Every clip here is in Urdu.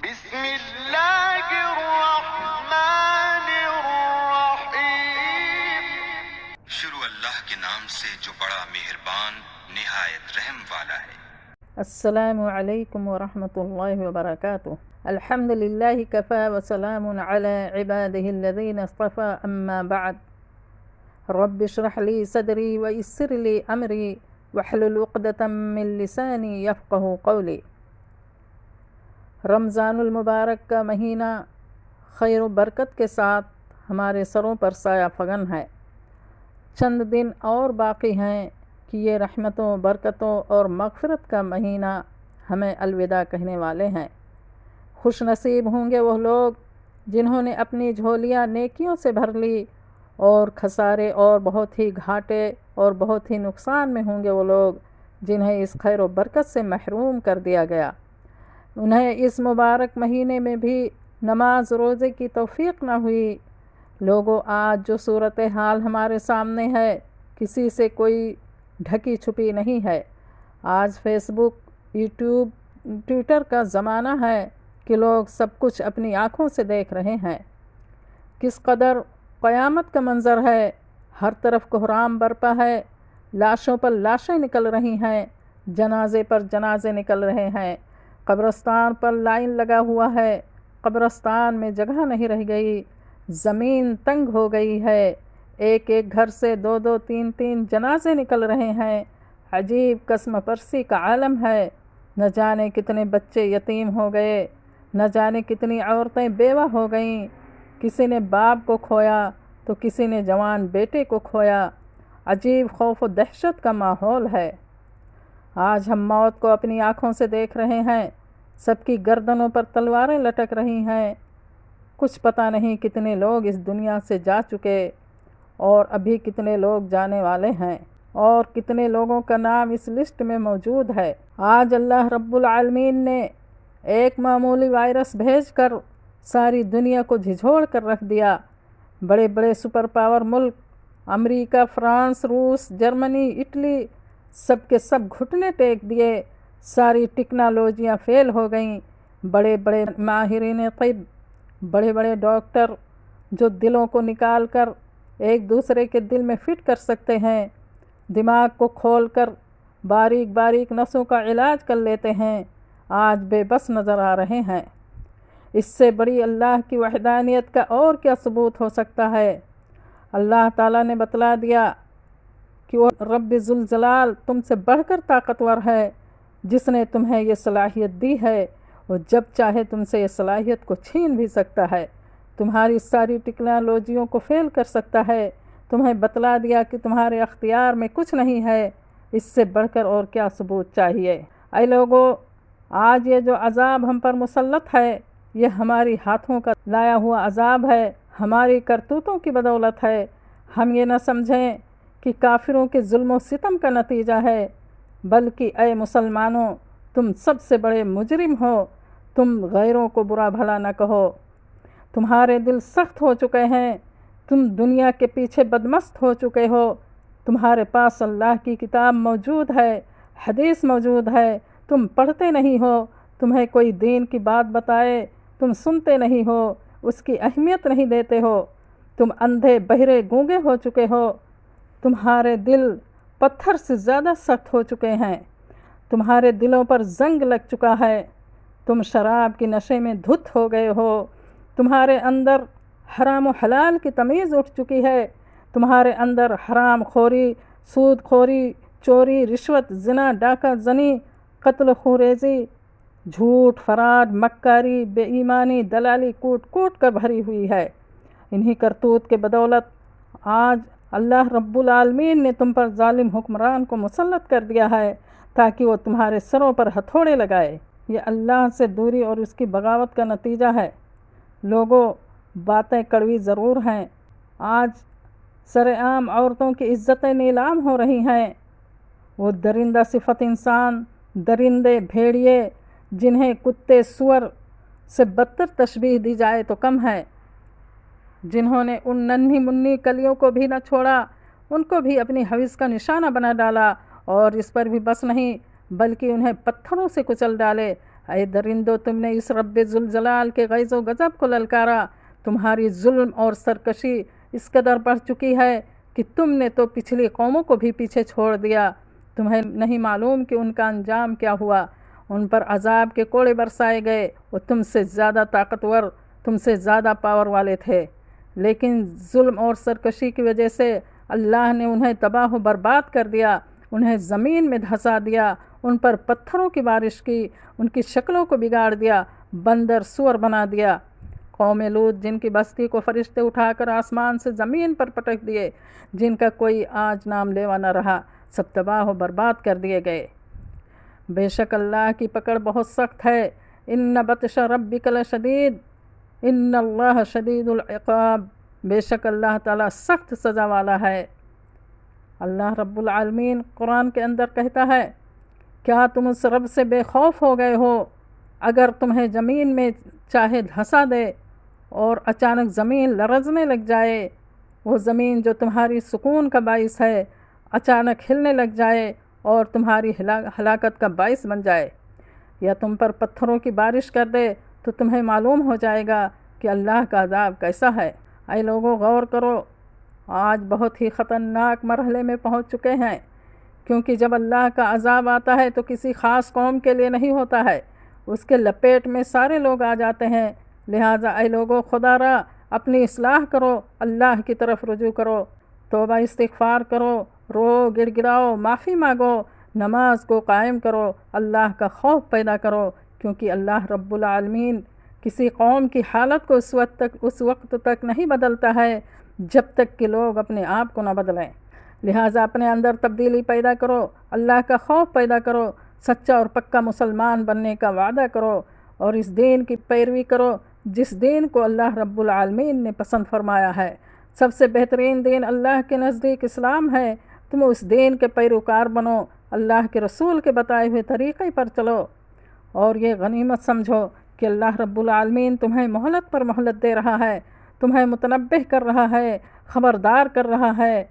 بسم اللہ الرحمن الرحیم۔ شروع اللہ کے نام سے جو بڑا مہربان نہایت رحم والا ہے۔ السلام علیکم ورحمۃ اللہ وبرکاتہ۔ الحمد للہ کفا وسلام علی عبادہ الذین اصطفى، اما بعد، رب اشرح لی صدری ویسر لی امری واحلل عقدۃ من لسانی یفقہوا قولی۔ رمضان المبارک کا مہینہ خیر و برکت کے ساتھ ہمارے سروں پر سایہ فگن ہے۔ چند دن اور باقی ہیں کہ یہ رحمتوں، برکتوں اور مغفرت کا مہینہ ہمیں الوداع کہنے والے ہیں۔ خوش نصیب ہوں گے وہ لوگ جنہوں نے اپنی جھولیاں نیکیوں سے بھر لی، اور خسارے اور بہت ہی گھاٹے اور بہت ہی نقصان میں ہوں گے وہ لوگ جنہیں اس خیر و برکت سے محروم کر دیا گیا۔ انہیں اس مبارک مہینے میں بھی نماز روزے کی توفیق نہ ہوئی۔ لوگوں، آج جو صورتحال ہمارے سامنے ہے، کسی سے کوئی ڈھکی چھپی نہیں ہے۔ آج فیس بک، یوٹیوب، ٹویٹر کا زمانہ ہے کہ لوگ سب کچھ اپنی آنکھوں سے دیکھ رہے ہیں۔ کس قدر قیامت کا منظر ہے، ہر طرف کوہرام برپا ہے، لاشوں پر لاشیں نکل رہی ہیں، جنازے پر جنازے نکل رہے ہیں، قبرستان پر لائن لگا ہوا ہے، قبرستان میں جگہ نہیں رہ گئی، زمین تنگ ہو گئی ہے، ایک ایک گھر سے دو دو تین تین جنازے نکل رہے ہیں۔ عجیب قسم پرسی کا عالم ہے۔ نہ جانے کتنے بچے یتیم ہو گئے، نہ جانے کتنی عورتیں بیوہ ہو گئیں، کسی نے باپ کو کھویا تو کسی نے جوان بیٹے کو کھویا۔ عجیب خوف و دہشت کا ماحول ہے۔ آج ہم موت کو اپنی آنکھوں سے دیکھ رہے ہیں، سب کی گردنوں پر تلواریں لٹک رہی ہیں۔ کچھ پتہ نہیں کتنے لوگ اس دنیا سے جا چکے، اور ابھی کتنے لوگ جانے والے ہیں، اور کتنے لوگوں کا نام اس لسٹ میں موجود ہے۔ آج اللہ رب العالمین نے ایک معمولی وائرس بھیج کر ساری دنیا کو جھنجھوڑ کر رکھ دیا۔ بڑے بڑے سپر پاور ملک امریکہ، فرانس، روس، جرمنی، اٹلی، سب کے سب گھٹنے ٹیک دیے۔ ساری ٹیکنالوجیاں فیل ہو گئیں۔ بڑے بڑے ماہرین طب، بڑے بڑے ڈاکٹر جو دلوں کو نکال کر ایک دوسرے کے دل میں فٹ کر سکتے ہیں، دماغ کو کھول کر باریک باریک نسوں کا علاج کر لیتے ہیں، آج بے بس نظر آ رہے ہیں۔ اس سے بڑی اللہ کی وحدانیت کا اور کیا ثبوت ہو سکتا ہے؟ اللہ تعالیٰ نے بتلا دیا کہ وہ رب ذوالجلال تم سے بڑھ کر طاقتور ہے، جس نے تمہیں یہ صلاحیت دی ہے، وہ جب چاہے تم سے یہ صلاحیت کو چھین بھی سکتا ہے، تمہاری ساری ٹیکنالوجیوں کو فیل کر سکتا ہے۔ تمہیں بتلا دیا کہ تمہارے اختیار میں کچھ نہیں ہے، اس سے بڑھ کر اور کیا ثبوت چاہیے؟ اے لوگو، آج یہ جو عذاب ہم پر مسلط ہے، یہ ہماری ہاتھوں کا لایا ہوا عذاب ہے، ہماری کرتوتوں کی بدولت ہے۔ ہم یہ نہ سمجھیں کہ کافروں کے ظلم و ستم کا نتیجہ ہے، بلکہ اے مسلمانوں، تم سب سے بڑے مجرم ہو۔ تم غیروں کو برا بھلا نہ کہو۔ تمہارے دل سخت ہو چکے ہیں، تم دنیا کے پیچھے بدمست ہو چکے ہو۔ تمہارے پاس اللہ کی کتاب موجود ہے، حدیث موجود ہے، تم پڑھتے نہیں ہو۔ تمہیں کوئی دین کی بات بتائے، تم سنتے نہیں ہو، اس کی اہمیت نہیں دیتے ہو۔ تم اندھے، بہرے، گونگے ہو چکے ہو۔ تمہارے دل پتھر سے زیادہ سخت ہو چکے ہیں، تمہارے دلوں پر زنگ لگ چکا ہے، تم شراب کی نشے میں دھت ہو گئے ہو، تمہارے اندر حرام و حلال کی تمیز اٹھ چکی ہے، تمہارے اندر حرام خوری، سود خوری، چوری، رشوت، زنا، ڈاکہ زنی، قتل خوریزی، جھوٹ، فراڈ، مکاری، بے ایمانی، دلالی کوٹ کوٹ کر بھری ہوئی ہے۔ انہی کرتوت کے بدولت آج اللہ رب العالمین نے تم پر ظالم حکمران کو مسلط کر دیا ہے، تاکہ وہ تمہارے سروں پر ہتھوڑے لگائے۔ یہ اللہ سے دوری اور اس کی بغاوت کا نتیجہ ہے۔ لوگوں، باتیں کڑوی ضرور ہیں۔ آج سر عام عورتوں کی عزتیں نیلام ہو رہی ہیں۔ وہ درندہ صفت انسان، درندے، بھیڑیے، جنہیں کتے، سور سے بدتر تشبیہ دی جائے تو کم ہے، جنہوں نے ان ننھی منھی کلیوں کو بھی نہ چھوڑا، ان کو بھی اپنی ہوس کا نشانہ بنا ڈالا، اور اس پر بھی بس نہیں بلکہ انہیں پتھروں سے کچل ڈالے۔ اے درندو تم نے اس رب ذوالجلال کے غیظ و غضب کو للکارا، تمہاری ظلم اور سرکشی اس قدر بڑھ چکی ہے کہ تم نے تو پچھلی قوموں کو بھی پیچھے چھوڑ دیا۔ تمہیں نہیں معلوم کہ ان کا انجام کیا ہوا۔ ان پر عذاب کے کوڑے برسائے گئے، وہ تم سے زیادہ طاقتور، تم سے زیادہ پاور والے تھے، لیکن ظلم اور سرکشی کی وجہ سے اللہ نے انہیں تباہ و برباد کر دیا، انہیں زمین میں دھسا دیا، ان پر پتھروں کی بارش کی، ان کی شکلوں کو بگاڑ دیا، بندر سور بنا دیا۔ قوم لوط جن کی بستی کو فرشتے اٹھا کر آسمان سے زمین پر پٹک دیے، جن کا کوئی آج نام لیوا نہ رہا، سب تباہ و برباد کر دیے گئے۔ بے شک اللہ کی پکڑ بہت سخت ہے، ان بطش ربک لشدید، ان اللہ شدید العقاب، بے شک اللہ تعالیٰ سخت سزا والا ہے۔ اللہ رب العالمین قرآن کے اندر کہتا ہے، کیا تم اس رب سے بے خوف ہو گئے ہو؟ اگر تمہیں زمین میں چاہے دھسا دے اور اچانک زمین لرزنے لگ جائے، وہ زمین جو تمہاری سکون کا باعث ہے اچانک ہلنے لگ جائے اور تمہاری ہلاکت کا باعث بن جائے، یا تم پر پتھروں کی بارش کر دے، تو تمہیں معلوم ہو جائے گا کہ اللہ کا عذاب کیسا ہے۔ اے لوگوں غور کرو، آج بہت ہی خطرناک مرحلے میں پہنچ چکے ہیں، کیونکہ جب اللہ کا عذاب آتا ہے تو کسی خاص قوم کے لیے نہیں ہوتا ہے، اس کے لپیٹ میں سارے لوگ آ جاتے ہیں۔ لہٰذا اے لوگوں خدا را اپنی اصلاح کرو، اللہ کی طرف رجوع کرو، توبہ استغفار کرو، رو گڑ گڑاؤ، معافی مانگو، نماز کو قائم کرو، اللہ کا خوف پیدا کرو، کیونکہ اللہ رب العالمین کسی قوم کی حالت کو اس وقت تک نہیں بدلتا ہے جب تک کہ لوگ اپنے آپ کو نہ بدلیں۔ لہٰذا اپنے اندر تبدیلی پیدا کرو، اللہ کا خوف پیدا کرو، سچا اور پکا مسلمان بننے کا وعدہ کرو، اور اس دین کی پیروی کرو جس دین کو اللہ رب العالمین نے پسند فرمایا ہے۔ سب سے بہترین دین اللہ کے نزدیک اسلام ہے، تم اس دین کے پیروکار بنو، اللہ کے رسول کے بتائے ہوئے طریقے پر چلو، اور یہ غنیمت سمجھو کہ اللہ رب العالمین تمہیں مہلت پر مہلت دے رہا ہے، تمہیں متنبہ کر رہا ہے، خبردار کر رہا ہے،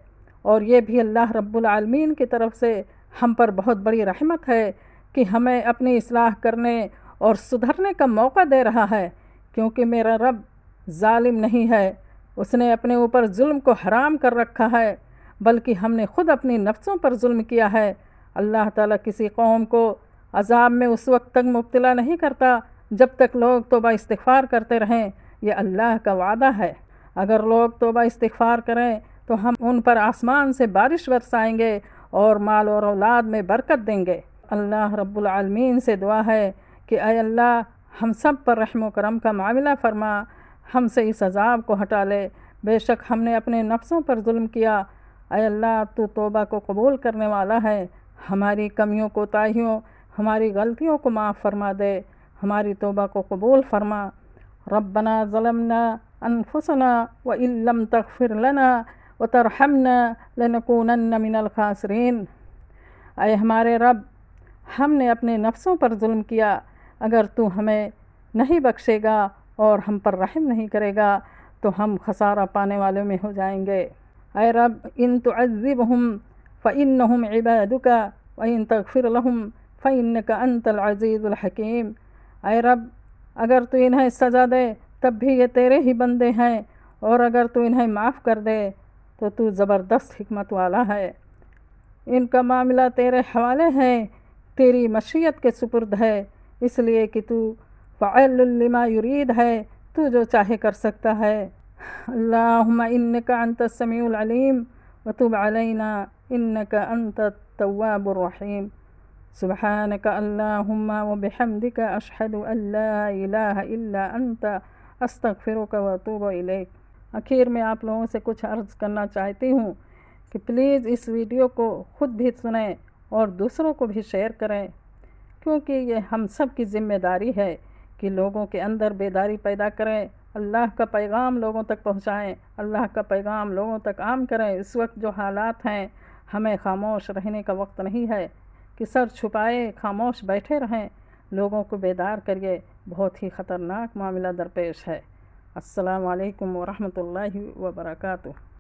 اور یہ بھی اللہ رب العالمین کی طرف سے ہم پر بہت بڑی رحمت ہے کہ ہمیں اپنی اصلاح کرنے اور سدھرنے کا موقع دے رہا ہے، کیونکہ میرا رب ظالم نہیں ہے، اس نے اپنے اوپر ظلم کو حرام کر رکھا ہے، بلکہ ہم نے خود اپنی نفسوں پر ظلم کیا ہے۔ اللہ تعالیٰ کسی قوم کو عذاب میں اس وقت تک مبتلا نہیں کرتا جب تک لوگ توبہ استغفار کرتے رہیں، یہ اللہ کا وعدہ ہے۔ اگر لوگ توبہ استغفار کریں تو ہم ان پر آسمان سے بارش برسائیں گے اور مال اور اولاد میں برکت دیں گے۔ اللہ رب العالمین سے دعا ہے کہ اے اللہ ہم سب پر رحم و کرم کا معاملہ فرما، ہم سے اس عذاب کو ہٹا لے، بے شک ہم نے اپنے نفسوں پر ظلم کیا۔ اے اللہ تو توبہ کو قبول کرنے والا ہے، ہماری کمیوں کوتاہیوں، ہماری غلطیوں کو معاف فرما دے، ہماری توبہ کو قبول فرما۔ ربنا ظلمنا انفسنا وان لم تغفر لنا وترحمنا لنکونن من الخاسرین۔ اے ہمارے رب، ہم نے اپنے نفسوں پر ظلم کیا، اگر تو ہمیں نہیں بخشے گا اور ہم پر رحم نہیں کرے گا تو ہم خسارہ پانے والوں میں ہو جائیں گے۔ اے رب ان تعذبہم فإنہم عبادک وإن تغفر لہم فإنک انت العزیز الحکیم۔ اے رب اگر تو انہیں سزا دے تب بھی یہ تیرے ہی بندے ہیں، اور اگر تو انہیں معاف کر دے تو تو زبردست حکمت والا ہے۔ ان کا معاملہ تیرے حوالے ہے، تیری مشیت کے سپرد ہے، اس لیے کہ تو فعال لما یرید ہے، تو جو چاہے کر سکتا ہے۔ اللہم انک انت السمیع العلیم وتب علینا انک انت التواب الرحیم۔ سبحانک اللہم وبحمدک اشہد ان لا الہ الا انت استغفرک واتوب الیک۔ آخر میں آپ لوگوں سے کچھ عرض کرنا چاہتی ہوں کہ پلیز اس ویڈیو کو خود بھی سنیں اور دوسروں کو بھی شیئر کریں، کیونکہ یہ ہم سب کی ذمہ داری ہے کہ لوگوں کے اندر بیداری پیدا کریں، اللہ کا پیغام لوگوں تک پہنچائیں، اللہ کا پیغام لوگوں تک عام کریں۔ اس وقت جو حالات ہیں ہمیں خاموش رہنے کا وقت نہیں ہے کہ سر چھپائے خاموش بیٹھے رہیں، لوگوں کو بیدار کریے، بہت ہی خطرناک معاملہ درپیش ہے۔ السلام علیکم ورحمۃ اللہ وبرکاتہ۔